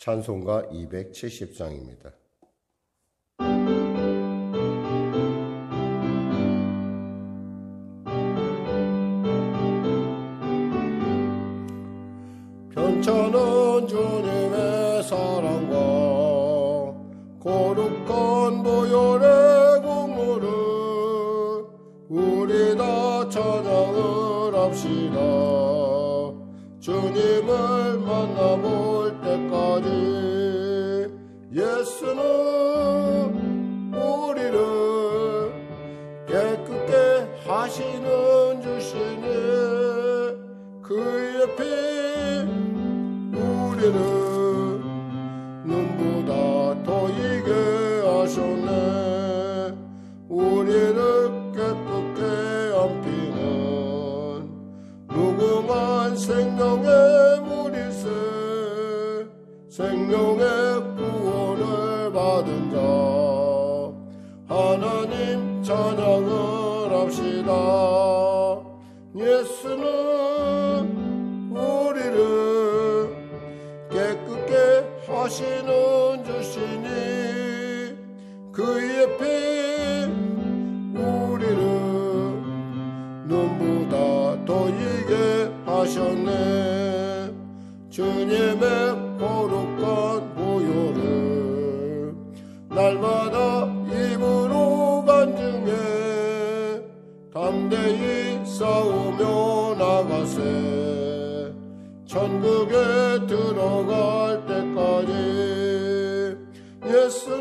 찬송가 270장입니다. 편찮은 주님의 사랑과 거룩한 보혈의 공로를 우리 다 찬양을 합시다. 주님을 만나볼 때까지 예수는 우리를 깨끗게 하시는 주시니 그의 피 우리를 눈보다 더 이게 하셨네. 우리를 깨끗게 안피는 무궁한 생명의 물이세. 생명의 구원을 받은 자 하나님 찬양을 합시다. 예수는 우리를 깨끗게 하시는 주시니 그의 피 우리를 눈보다 더 이게 하셨네. 주님의 거룩한 보혈을 날마다 입으로 간증해 담대히 싸우며 나가세. 천국에 들어갈 때까지 예수는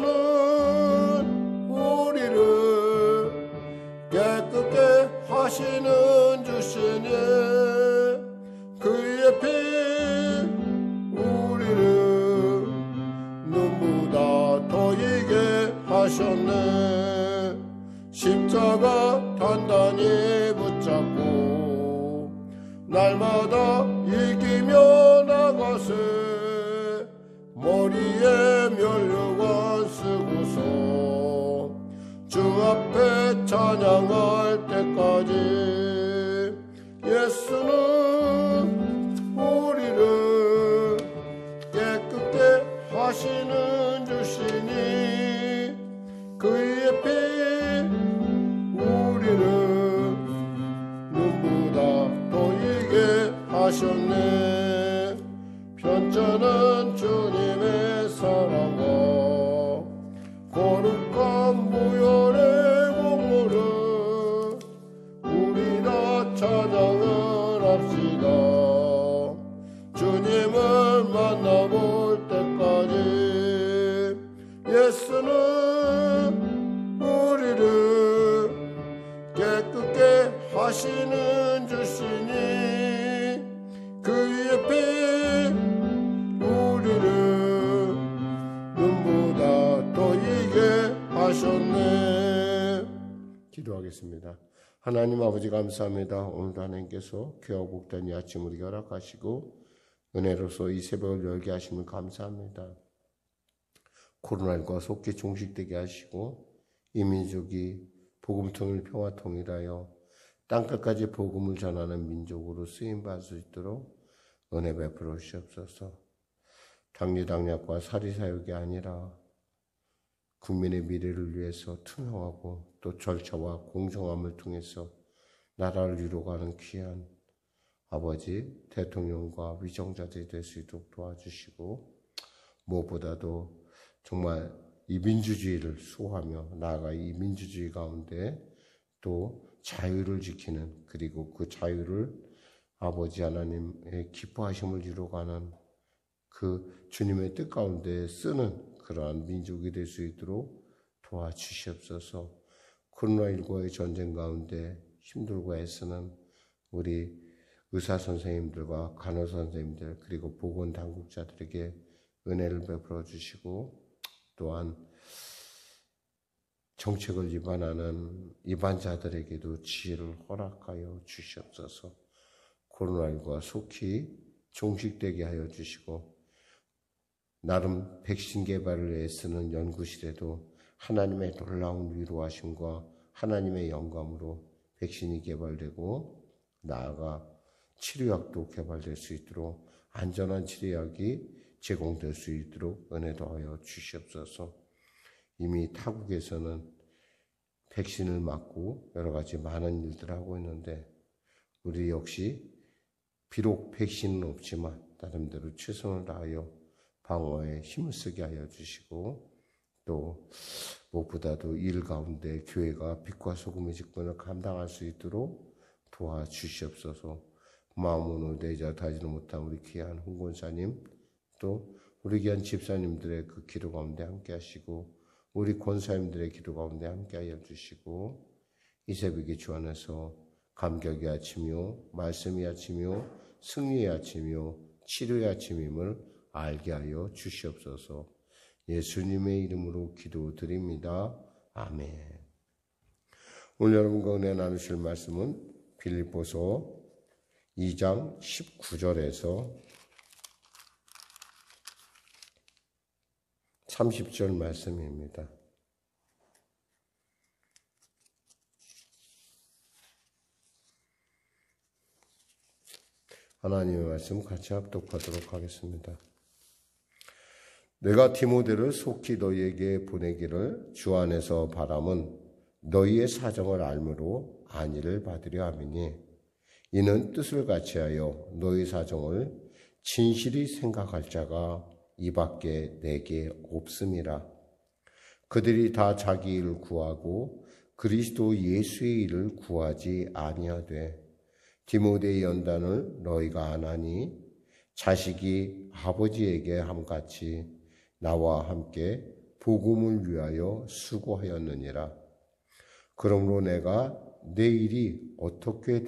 우리를 깨끗게 하시는 주시니 그의 피 우리를 눈보다 더 이게 하셨네. 십자가 단단히 붙잡고 날마다 이기며 나가세. 머리에 면류관 쓰고서 주 앞에 찬양할 때까지 예수는 우리를 깨끗게 하시는 주시니 그의 피 우리를 눈보다 더 이게 하셨네. 편찮은 주님의 사랑과 거룩한 보혈의 공로를 우리 다 찬양을 합시다. 주님을 만나볼 때까지 예수는 우리를 깨끗게 하시는 주시니 그의 피 우리를 눈보다 더 이게 하셨네. 기도하겠습니다. 하나님 아버지 감사합니다. 오늘도 하나님께서 귀하고 복된 이 아침 우리에게 허락하시고 은혜로서 이 새벽을 열게 하심을 감사합니다. 코로나19가 속히 종식되게 하시고 이 민족이 복음통일 평화통일하여 땅끝까지 복음을 전하는 민족으로 쓰임받을 수 있도록 은혜 베풀어 주시옵소서. 당리당략과 사리사욕이 아니라 국민의 미래를 위해서 투명하고 또 절차와 공정함을 통해서 나라를 이루어가는 귀한 아버지 대통령과 위정자들이 될 수 있도록 도와주시고 무엇보다도 정말 이 민주주의를 수호하며 나아가 이 민주주의 가운데 또 자유를 지키는 그리고 그 자유를 아버지 하나님의 기뻐하심을 이루어가는 그 주님의 뜻 가운데 쓰는 그러한 민족이 될 수 있도록 도와주시옵소서. 코로나19의 전쟁 가운데 힘들고 애쓰는 우리 의사선생님들과 간호선생님들 그리고 보건당국자들에게 은혜를 베풀어 주시고 또한 정책을 위반하는 위반자들에게도 지혜를 허락하여 주시옵소서. 코로나19가 속히 종식되게 하여 주시고 나름 백신 개발을 애쓰는 연구실에도 하나님의 놀라운 위로하심과 하나님의 영감으로 백신이 개발되고 나아가 치료약도 개발될 수 있도록 안전한 치료약이 제공될 수 있도록 은혜 더하여 주시옵소서. 이미 타국에서는 백신을 맞고 여러 가지 많은 일들을 하고 있는데 우리 역시 비록 백신은 없지만 나름대로 최선을 다하여 방어에 힘을 쓰게 하여 주시고 또 무엇보다도 일 가운데 교회가 빛과 소금의 직분을 감당할 수 있도록 도와주시옵소서. 마음으로 내자 다지는 못한 우리 귀한 홍권사님 또 우리 귀한 집사님들의 그 기도 가운데 함께 하시고 우리 권사님들의 기도 가운데 함께 하여 주시고 이 새벽에 주 안에서 감격의 아침이요 말씀의 아침이요 승리의 아침이요 치료의 아침임을 알게 하여 주시옵소서. 예수님의 이름으로 기도드립니다. 아멘. 오늘 여러분과 은혜 나누실 말씀은 빌립보서 2장 19절에서 30절 말씀입니다. 하나님의 말씀 같이 합독하도록 하겠습니다. 내가 디모데를 속히 너희에게 보내기를 주 안에서 바람은 너희의 사정을 알므로 안위를 받으려 함이니 이는 뜻을 같이하여 너희 사정을 진실히 생각할 자가 이밖에 내게 없음이라. 그들이 다 자기 일을 구하고 그리스도 예수의 일을 구하지 아니하되 디모데의 연단을 너희가 안 하니 자식이 아버지에게 함같이 나와 함께 복음을 위하여 수고하였느니라. 그러므로 내가 내 일이 어떻게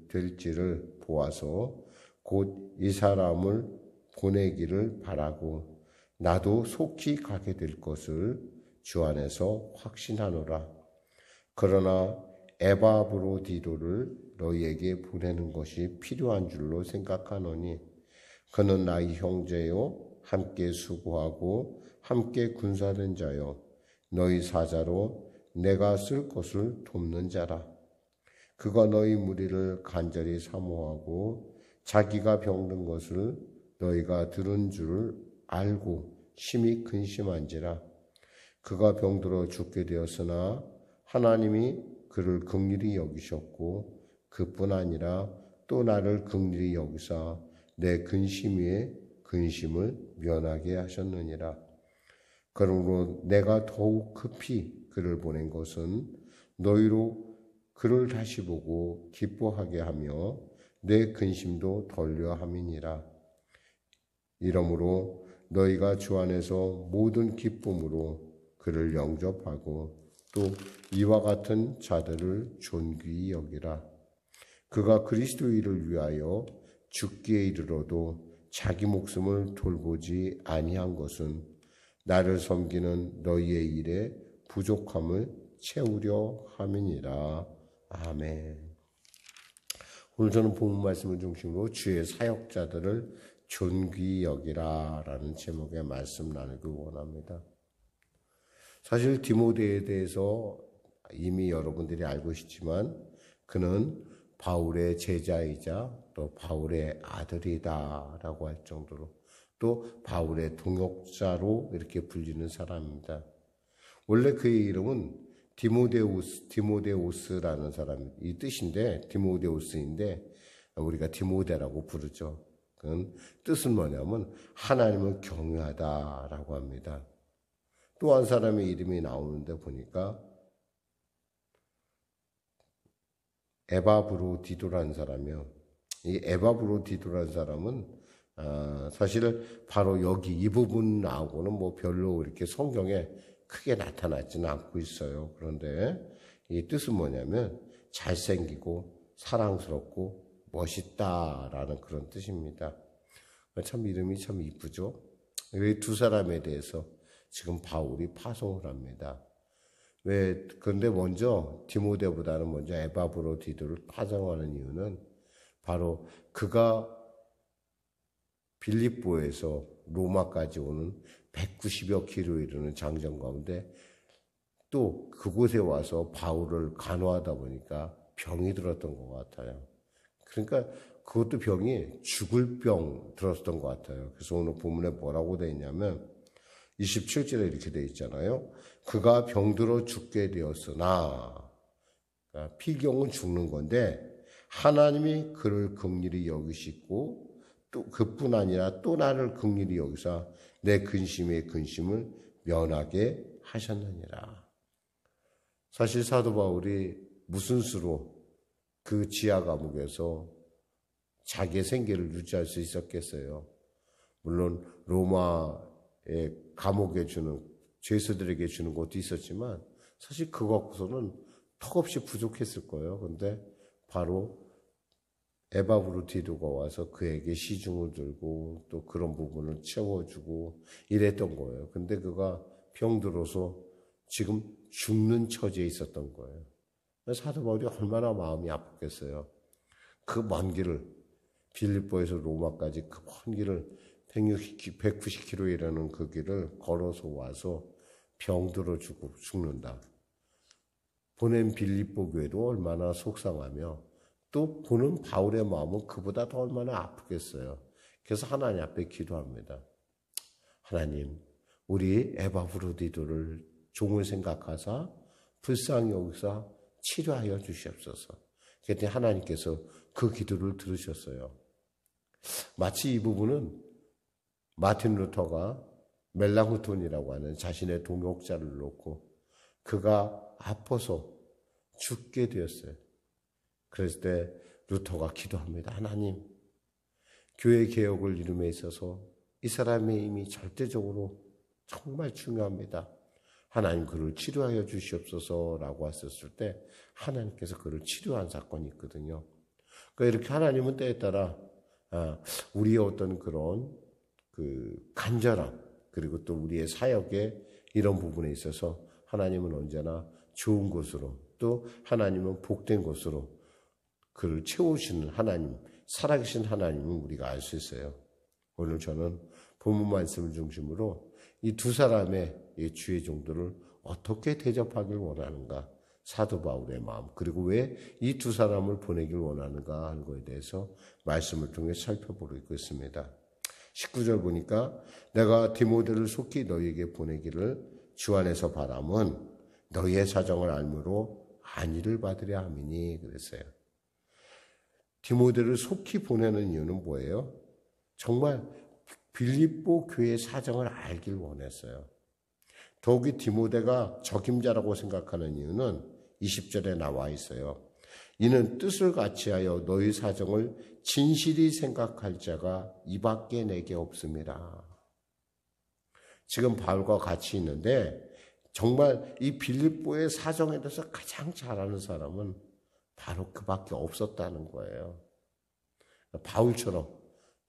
될지를 보아서 곧 이 사람을 보내기를 바라고 나도 속히 가게 될 것을 주 안에서 확신하노라. 그러나 에바브로디도를 너희에게 보내는 것이 필요한 줄로 생각하노니 그는 나의 형제요 함께 수고하고 함께 군사된 자요 너희 사자로 내가 쓸 것을 돕는 자라. 그가 너희 무리를 간절히 사모하고 자기가 병든 것을 너희가 들은 줄을 알고 심히 근심한지라. 그가 병들어 죽게 되었으나 하나님이 그를 긍휼히 여기셨고 그뿐 아니라 또 나를 긍휼히 여기사 내 근심 위에 근심을 면하게 하셨느니라. 그러므로 내가 더욱 급히 그를 보낸 것은 너희로 그를 다시 보고 기뻐하게 하며 내 근심도 덜려 함이니라. 이러므로 너희가 주 안에서 모든 기쁨으로 그를 영접하고 또 이와 같은 자들을 존귀히 여기라. 그가 그리스도의 일을 위하여 죽기에 이르러도 자기 목숨을 돌보지 아니한 것은 나를 섬기는 너희의 일에 부족함을 채우려 함이니라. 아멘. 오늘 저는 본문 말씀을 중심으로 주의 사역자들을 존귀히 여기라 라는 제목의 말씀 나누기 원합니다. 사실 디모데에 대해서 이미 여러분들이 알고 계시지만 그는 바울의 제자이자 또 바울의 아들이다라고 할 정도로 또 바울의 동역자로 이렇게 불리는 사람입니다. 원래 그의 이름은 디모데우스라는 사람, 이 뜻인데 디모데우스인데 우리가 디모데라고 부르죠. 그건 뜻은 뭐냐면 하나님을 경외하다라고 합니다. 또 한 사람의 이름이 나오는데 보니까 에바브로디도라는 사람이요. 이 에바브로디도라는 사람은 사실 바로 여기 이 부분 나오고는 뭐 별로 이렇게 성경에 크게 나타나지는 않고 있어요. 그런데 이 뜻은 뭐냐면 잘생기고 사랑스럽고 멋있다라는 그런 뜻입니다. 참 이름이 참 이쁘죠. 이 두 사람에 대해서 지금 바울이 파송을 합니다. 그런데 먼저 디모데보다는 먼저 에바브로디도를 파송하는 이유는 바로 그가 빌립보에서 로마까지 오는 190여 킬로 이르는 장정 가운데 또 그곳에 와서 바울을 간호하다 보니까 병이 들었던 것 같아요. 그러니까 그것도 병이 죽을 병 들었던 것 같아요. 그래서 오늘 본문에 뭐라고 되어 있냐면 27절에 이렇게 되어 있잖아요. 그가 병들어 죽게 되었으나, 그러니까 필경은 죽는 건데 하나님이 그를 긍휼히 여기시고 또 그뿐 아니라 또 나를 긍휼히 여기사 내 근심의 근심을 면하게 하셨느니라. 사실 사도 바울이 무슨 수로 그 지하 감옥에서 자기의 생계를 유지할 수 있었겠어요. 물론 로마의 감옥에 주는, 죄수들에게 주는 것도 있었지만 사실 그거 갖고서는 턱없이 부족했을 거예요. 그런데 바로 에바브로디도가 와서 그에게 시중을 들고 또 그런 부분을 채워주고 이랬던 거예요. 근데 그가 병들어서 지금 죽는 처지에 있었던 거예요. 사도 바울이 얼마나 마음이 아팠겠어요. 그 먼 길을, 빌립보에서 로마까지 그 먼 길을 190km이라는 그 길을 걸어서 와서 병들어 죽는다. 보낸 빌립보 교회도 얼마나 속상하며 또 보는 바울의 마음은 그보다 더 얼마나 아프겠어요. 그래서 하나님 앞에 기도합니다. 하나님, 우리 에바브로디도를 종을 생각하사 불쌍히 여기사 치료하여 주시옵소서. 그랬더니 하나님께서 그 기도를 들으셨어요. 마치 이 부분은 마틴 루터가 멜랑후톤이라고 하는 자신의 동역자를 놓고 그가 아파서 죽게 되었어요. 그랬을 때 루터가 기도합니다. 하나님, 교회 개혁을 이룸에 있어서 이 사람의 힘이 절대적으로 정말 중요합니다. 하나님 그를 치료하여 주시옵소서라고 했었을 때 하나님께서 그를 치료한 사건이 있거든요. 그러니까 이렇게 하나님은 때에 따라 우리의 어떤 그런 그 간절함 그리고 또 우리의 사역의 이런 부분에 있어서 하나님은 언제나 좋은 곳으로 또 하나님은 복된 곳으로 그를 채우시는 하나님, 살아계신 하나님은 우리가 알 수 있어요. 오늘 저는 본문 말씀을 중심으로 이 두 사람의 이 주의 종들을 어떻게 대접하길 원하는가, 사도 바울의 마음, 그리고 왜 이 두 사람을 보내길 원하는가 하는 것에 대해서 말씀을 통해 살펴보고 있습니다. 19절 보니까 내가 디모데를 속히 너희에게 보내기를 주 안에서 바람은 너희의 사정을 알므로 안위를 받으려 함이니 그랬어요. 디모데를 속히 보내는 이유는 뭐예요? 정말 빌립보 교회의 사정을 알길 원했어요. 더욱이 디모데가 적임자라고 생각하는 이유는 20절에 나와 있어요. 이는 뜻을 같이하여 너희 사정을 진실히 생각할 자가 이밖에 내게 없습니다. 지금 바울과 같이 있는데 정말 이 빌립보의 사정에 대해서 가장 잘 아는 사람은 바로 그밖에 없었다는 거예요. 바울처럼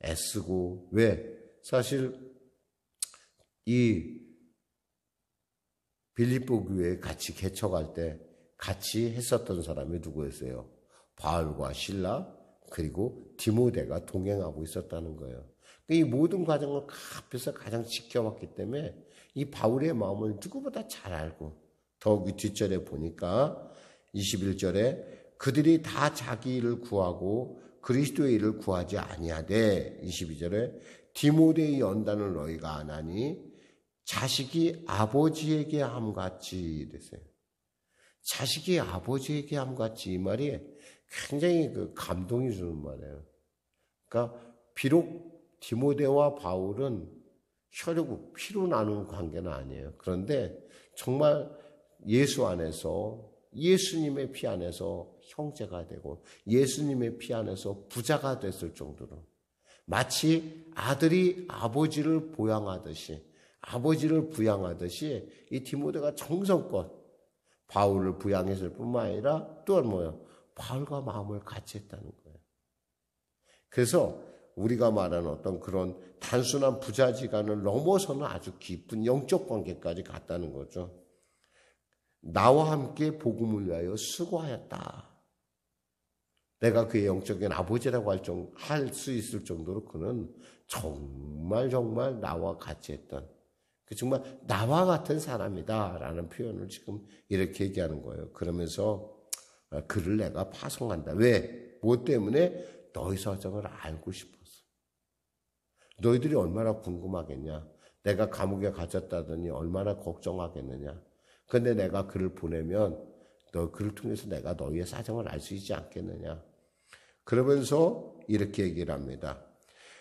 애쓰고, 왜? 사실 이 빌립보 교회에 같이 개척할 때 같이 했었던 사람이 누구였어요? 바울과 실라 그리고 디모데가 동행하고 있었다는 거예요. 이 모든 과정을 앞에서 가장 지켜왔기 때문에 이 바울의 마음을 누구보다 잘 알고, 더욱이 뒷절에 보니까 21절에 그들이 다 자기 일을 구하고 그리스도의 일을 구하지 아니하되 22절에 디모데의 연단을 너희가 안 하니 자식이 아버지에게 함같이 됐어요. 자식이 아버지에게 함같이, 이 말이 굉장히 감동이 주는 말이에요. 그러니까 비록 디모데와 바울은 혈육, 피로 나누는 관계는 아니에요. 그런데 정말 예수 안에서, 예수님의 피 안에서 형제가 되고 예수님의 피 안에서 부자가 됐을 정도로 마치 아들이 아버지를 보양하듯이, 아버지를 부양하듯이 이 디모데가 정성껏 바울을 부양했을 뿐만 아니라 또 뭐예요? 바울과 마음을 같이 했다는 거예요. 그래서 우리가 말하는 어떤 그런 단순한 부자지간을 넘어서는 아주 깊은 영적 관계까지 갔다는 거죠. 나와 함께 복음을 위하여 수고하였다. 내가 그의 영적인 아버지라고 할 수 있을 정도로 그는 정말 나와 같이 했던, 정말 나와 같은 사람이다라는 표현을 지금 이렇게 얘기하는 거예요. 그러면서 그를 내가 파송한다. 왜? 무엇 때문에? 너희 사정을 알고 싶었어. 너희들이 얼마나 궁금하겠냐. 내가 감옥에 갇혔다더니 얼마나 걱정하겠느냐. 근데 내가 글을 보내면 너 글을 통해서 내가 너희의 사정을 알 수 있지 않겠느냐. 그러면서 이렇게 얘기를 합니다.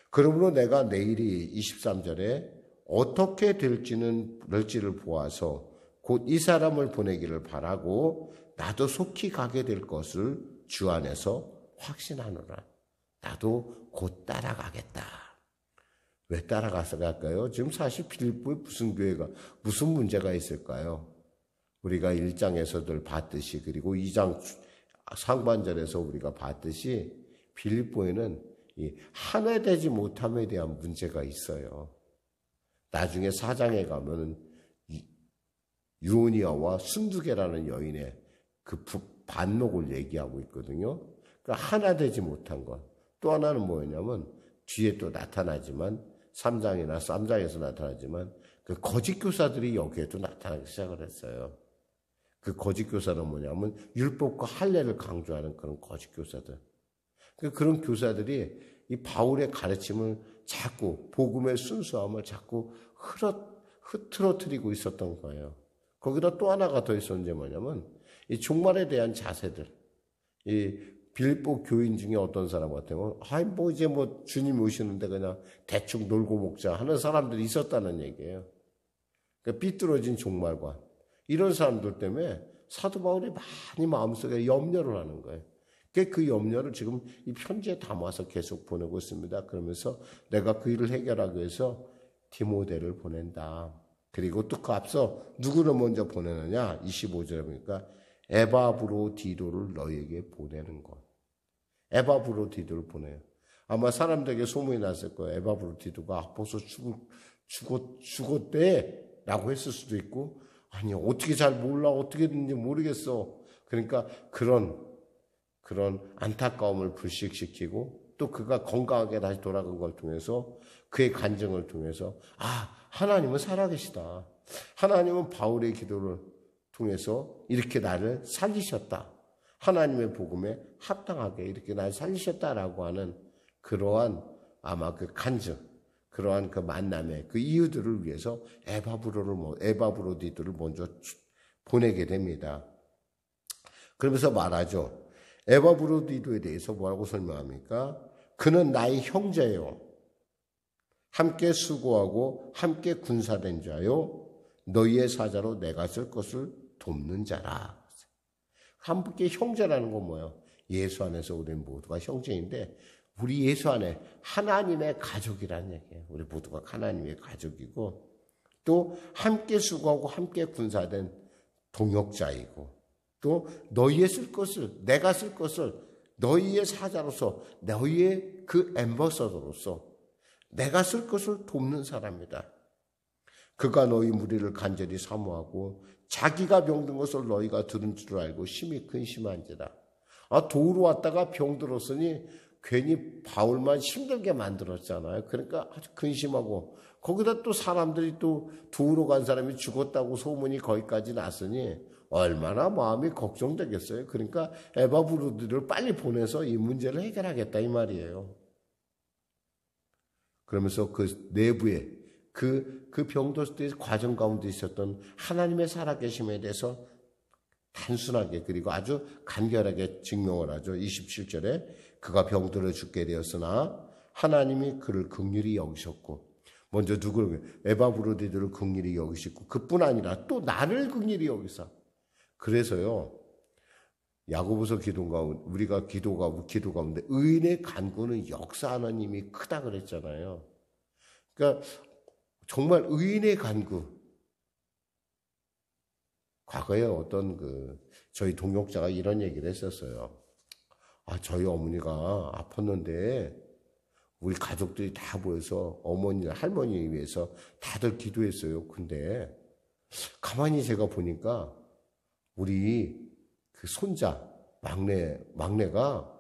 그러므로 내가 내일이 23절에 어떻게 될지를 보아서 곧 이 사람을 보내기를 바라고 나도 속히 가게 될 것을 주 안에서 확신하노라. 나도 곧 따라가겠다. 왜 따라가서 갈까요? 지금 사실 빌립보에 무슨 교회가, 무슨 문제가 있을까요? 우리가 1장에서들 봤듯이, 그리고 2장 상반절에서 우리가 봤듯이 빌립보에는 이 하나 되지 못함에 대한 문제가 있어요. 나중에 4장에 가면은 유오니아와 순두계라는 여인의 그 반목을 얘기하고 있거든요. 그러니까 하나 되지 못한 것. 또 하나는 뭐냐면 뒤에 또 나타나지만 3장에서 나타나지만 그 거짓 교사들이 여기에도 나타나기 시작을 했어요. 그 거짓 교사는 뭐냐면 율법과 할례를 강조하는 그런 거짓 교사들. 그런 교사들이 이 바울의 가르침을 자꾸 복음의 순수함을 자꾸 흐트러뜨리고 있었던 거예요. 거기다 또 하나가 더 있었는지 뭐냐면 이 종말에 대한 자세들. 이 빌립보 교인 중에 어떤 사람 같으면 뭐 이제 뭐 주님 오시는데 그냥 대충 놀고 먹자 하는 사람들이 있었다는 얘기예요. 그러니까 삐뚤어진 종말관. 이런 사람들 때문에 사도 바울이 많이 마음속에 염려를 하는 거예요. 그 염려를 지금 이 편지에 담아서 계속 보내고 있습니다. 그러면서 내가 그 일을 해결하기 위해서 디모데를 보낸다. 그리고 또 그 앞서 누구를 먼저 보내느냐? 25절에 보니까 에바브로디도를 너희에게 보내는 것. 에바브로디도를 보내요. 아마 사람들에게 소문이 났을 거예요. 에바브로디도가 벌써 죽었대 라고 했을 수도 있고, 아니 어떻게 잘 몰라, 어떻게 됐는지 모르겠어. 그러니까 그런 안타까움을 불식시키고 또 그가 건강하게 다시 돌아간 걸 통해서 그의 간증을 통해서 하나님은 살아계시다. 하나님은 바울의 기도를 통해서 이렇게 나를 살리셨다. 하나님의 복음에 합당하게 이렇게 나를 살리셨다라고 하는 그러한 아마 그 간증, 그러한 그 만남의 그 이유들을 위해서 에바브로디도를 먼저 보내게 됩니다. 그러면서 말하죠. 에바브로디도에 대해서 뭐라고 설명합니까? 그는 나의 형제요. 함께 수고하고 함께 군사된 자요. 너희의 사자로 내가 쓸 것을 돕는 자라. 함께 형제라는 건 뭐예요? 예수 안에서 우리는 모두가 형제인데 우리 예수 안에 하나님의 가족이라는 얘기예요. 우리 모두가 하나님의 가족이고 또 함께 수고하고 함께 군사된 동역자이고 또 너희의 쓸 것을 내가 쓸 것을 너희의 사자로서 너희의 그 앰버서더로서 내가 쓸 것을 돕는 사람이다. 그가 너희 무리를 간절히 사모하고 자기가 병든 것을 너희가 들은 줄 알고 심히 근심한지라. 도우러 왔다가 병들었으니 괜히 바울만 힘들게 만들었잖아요. 그러니까 아주 근심하고 거기다 또 사람들이 또 도우러 간 사람이 죽었다고 소문이 거기까지 났으니 얼마나 마음이 걱정되겠어요. 그러니까 에바브로디를 빨리 보내서 이 문제를 해결하겠다 이 말이에요. 그러면서 그 내부에 그 병들 때 과정 가운데 있었던 하나님의 살아계심에 대해서 단순하게 그리고 아주 간결하게 증명을 하죠. 27절에 그가 병들어 죽게 되었으나 하나님이 그를 긍휼히 여기셨고 먼저 누구를 에바브로디들을 긍휼히 여기시고 그뿐 아니라 또 나를 긍휼히 여기사. 그래서요. 야고보서 우리가 기도 가운데 의인의 간구는 역사하는 힘이 크다 그랬잖아요. 그러니까 정말 의인의 간구. 과거에 어떤 저희 동역자가 이런 얘기를 했었어요. 저희 어머니가 아팠는데 우리 가족들이 다 모여서 어머니나 할머니 위해서 다들 기도했어요. 근데 가만히 제가 보니까 우리 그 손자 막내가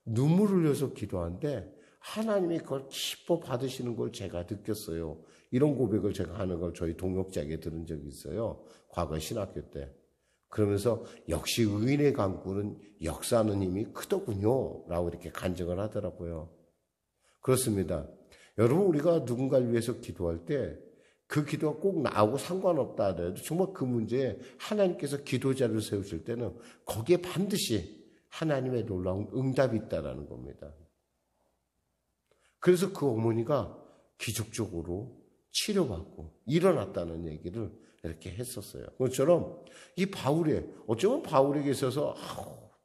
눈물을 흘려서 기도하는데 하나님이 그걸 기뻐 받으시는 걸 제가 느꼈어요. 이런 고백을 제가 하는 걸 저희 동역자에게 들은 적이 있어요. 과거 신학교 때. 그러면서 역시 의인의 강구는 역사하는 힘이 크더군요 라고 이렇게 간증을 하더라고요. 그렇습니다. 여러분, 우리가 누군가를 위해서 기도할 때 그 기도가 꼭 나하고 상관없다 하더라도 정말 그 문제에 하나님께서 기도자를 세우실 때는 거기에 반드시 하나님의 놀라운 응답이 있다라는 겁니다. 그래서 그 어머니가 기적적으로 치료받고 일어났다는 얘기를 이렇게 했었어요. 그것처럼 이 바울이 어쩌면 바울에게 있어서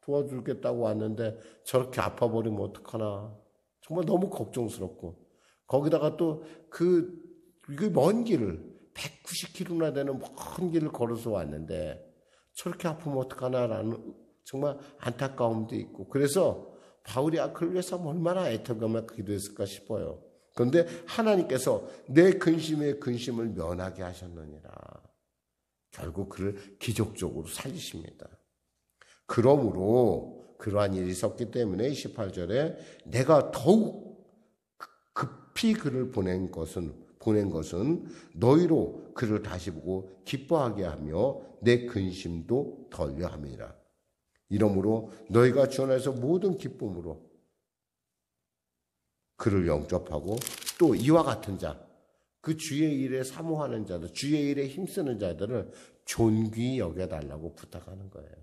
도와주겠다고 왔는데 저렇게 아파버리면 어떡하나 정말 너무 걱정스럽고, 거기다가 또 그 먼 길을 190km나 되는 먼 길을 걸어서 왔는데 저렇게 아프면 어떡하나라는 정말 안타까움도 있고, 그래서 바울이 그를 위해서 얼마나 애타게 기도했을까 싶어요. 그런데 하나님께서 내 근심의 근심을 면하게 하셨느니라. 결국 그를 기적적으로 살리십니다. 그러므로 그러한 일이 있었기 때문에 18절에 내가 더욱 급히 그를 보낸 것은 너희로 그를 다시 보고 기뻐하게 하며 내 근심도 덜려 함이라. 이러므로 너희가 주 안에서 모든 기쁨으로 그를 영접하고 또 이와 같은 자, 그 주의 일에 사모하는 자들, 주의 일에 힘쓰는 자들을 존귀히 여겨달라고 부탁하는 거예요.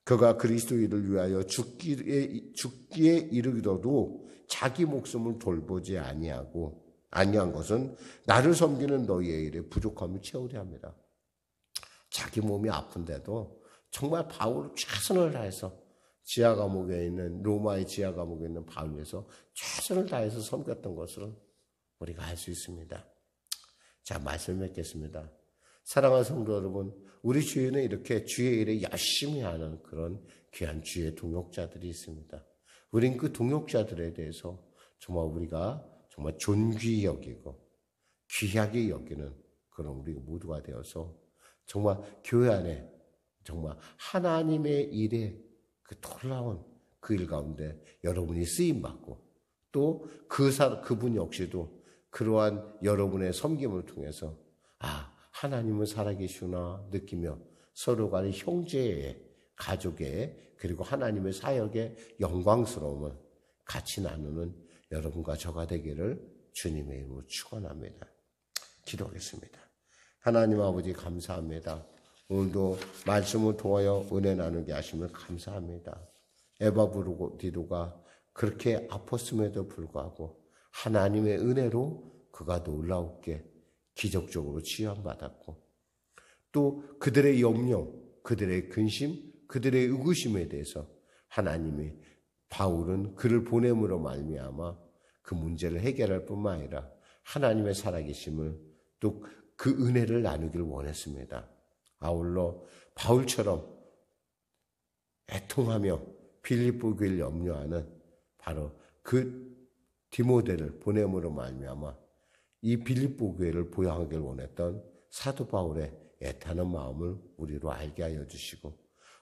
그가 그리스도인을 위하여 죽기에 이르기도 자기 목숨을 돌보지 아니한 것은 나를 섬기는 너희의 일에 부족함을 채우려 합니다. 자기 몸이 아픈데도 정말 바울은 최선을 다해서 로마의 지하 감옥에 있는 바울에서 최선을 다해서 섬겼던 것을 우리가 알 수 있습니다. 자, 말씀 맺겠습니다. 사랑하는 성도 여러분, 우리 주위에는 이렇게 주의 일에 열심히 하는 그런 귀한 주의 동역자들이 있습니다. 우린 그 동역자들에 대해서 정말 우리가 정말 존귀히 여기고 귀하게 여기는 그런 우리 모두가 되어서 정말 교회 안에 정말 하나님의 일에 그 놀라운 그 일 가운데 여러분이 쓰임받고 또 그분 역시도 그러한 여러분의 섬김을 통해서 하나님은 살아계시구나 느끼며 서로 간의 형제의, 가족의, 그리고 하나님의 사역의 영광스러움을 같이 나누는 여러분과 저가 되기를 주님의 이름으로 축원합니다. 기도하겠습니다. 하나님 아버지 감사합니다. 오늘도 말씀을 통하여 은혜 나누게 하심을 감사합니다. 에바브로디도가 그렇게 아팠음에도 불구하고 하나님의 은혜로 그가 놀라웠게 기적적으로 치유받았고, 또 그들의 염려, 그들의 근심, 그들의 의구심에 대해서 하나님이 바울은 그를 보냄으로 말미암아 그 문제를 해결할 뿐만 아니라 하나님의 살아계심을 또 그 은혜를 나누기를 원했습니다. 아울러 바울처럼 애통하며 빌립보 교회를 염려하는 바로 그 디모데를 보냄으로 말미암아 이 빌립보 교회를 보양하길 원했던 사도 바울의 애타는 마음을 우리로 알게 하여 주시고,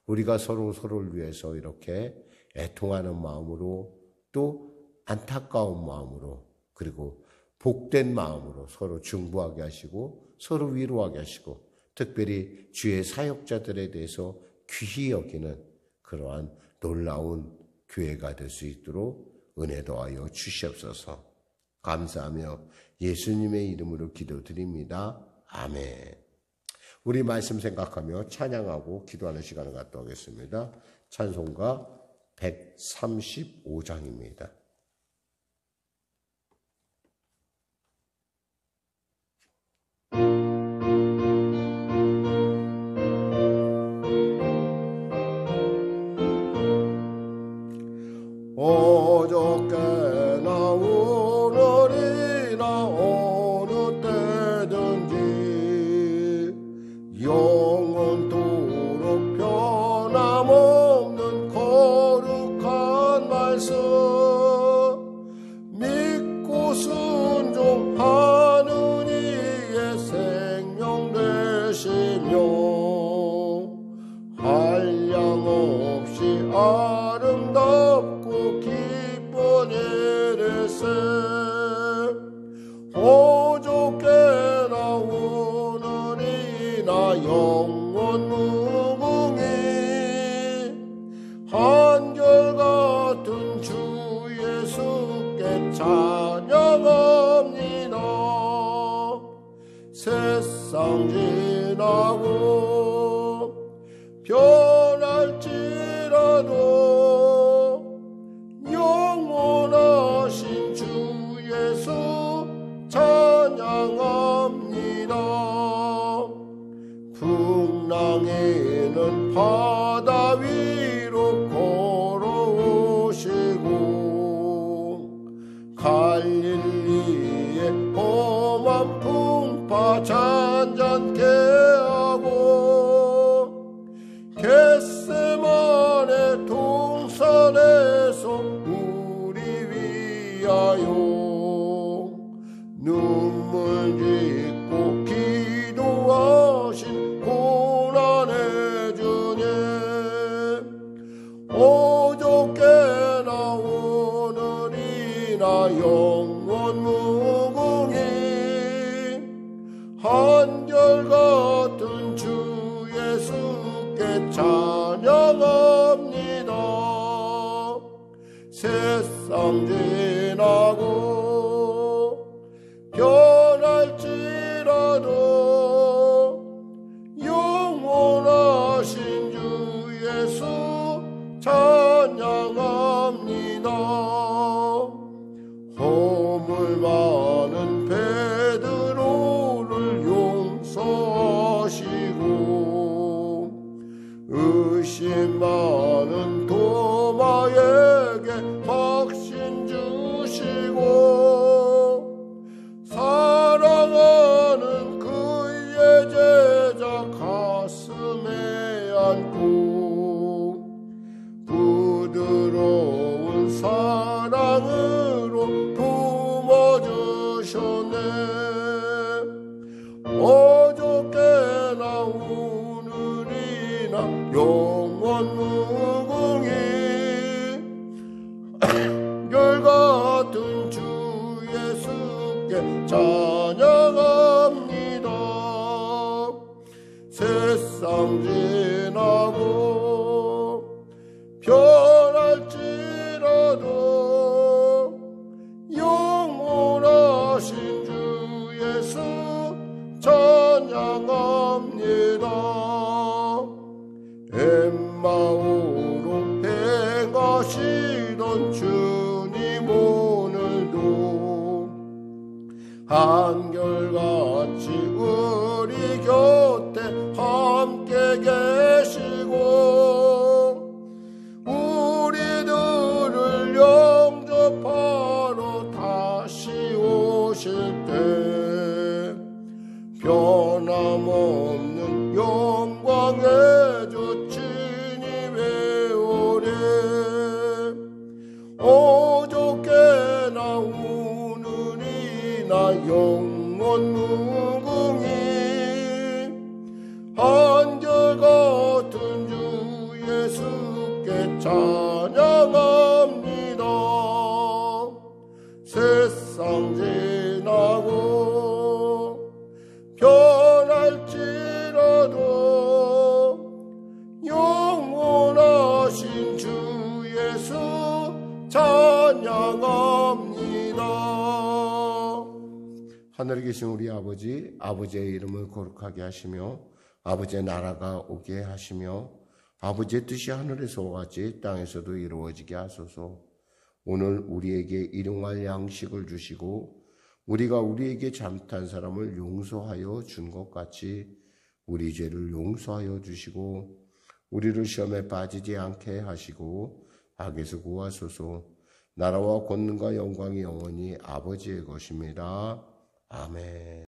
우리가 서로를 위해서 이렇게 애통하는 마음으로 또 안타까운 마음으로 그리고 복된 마음으로 서로 중보하게 하시고 서로 위로하게 하시고, 특별히 주의 사역자들에 대해서 귀히 여기는 그러한 놀라운 교회가 될 수 있도록 은혜 더하여 주시옵소서. 감사하며 예수님의 이름으로 기도드립니다. 아멘. 우리 말씀 생각하며 찬양하고 기도하는 시간을 갖도록 하겠습니다. 찬송가 135장입니다. 어저께나 오늘이나 어느 때든지 영원토록 변함없는 거룩한 말씀 믿고 순종하는 이의 생명 되시며 한량없이 아름답고 기쁜 일일세 어저께나 오늘이나 영원토록 세상 지나고 변할지라도 영원하신 주 예수 찬양합니다. 풍랑에는 바다 위로 걸어오시고 갈릴리의 험한 풍파 잔잔케 하고 겟세마네 동산에서 우리 위하여 눈물 짓고 기도하신 고난의 주님, 어저께나 오늘이나 영원 무궁히 한결같은 주 예수께 찬양합니다. 세상 지나고 변할지라도 영원하신 주 예수 찬양합니다. 허물 많은 베드로를 용서하시고 의심 많은 도마에게 확신 주시고 사랑하는 그의 제자 가슴에 안고 부드러운 사랑으로 품어주셨네. 어저께나 오늘이나 영원 무궁히 열같은 주 예수께 찬양합니다. 세상 지나고 변할지라도 영원하신 주 예수 찬양합니다. 엠마오로 행하시던 주님 오늘도 한결같이 우리 곁에 함께 계시고 우리들을 영접하러 다시 오실 때 변함없는 영광의 주 주님의 오래 어저께나 오늘이나 영원 무궁히 한결같은 주 예수께 찬양합니다. 세상 지나고 변할지라도 영원하신 주 예수 찬양합니다. 하늘에 계신 우리 아버지, 아버지의 이름을 거룩하게 하시며 아버지의 나라가 오게 하시며 아버지의 뜻이 하늘에서와 같이 땅에서도 이루어지게 하소서. 오늘 우리에게 일용할 양식을 주시고 우리가 우리에게 잘못한 사람을 용서하여 준 것 같이 우리 죄를 용서하여 주시고 우리를 시험에 빠지지 않게 하시고 악에서 구하소서. 나라와 권능과 영광이 영원히 아버지의 것입니다. 아멘.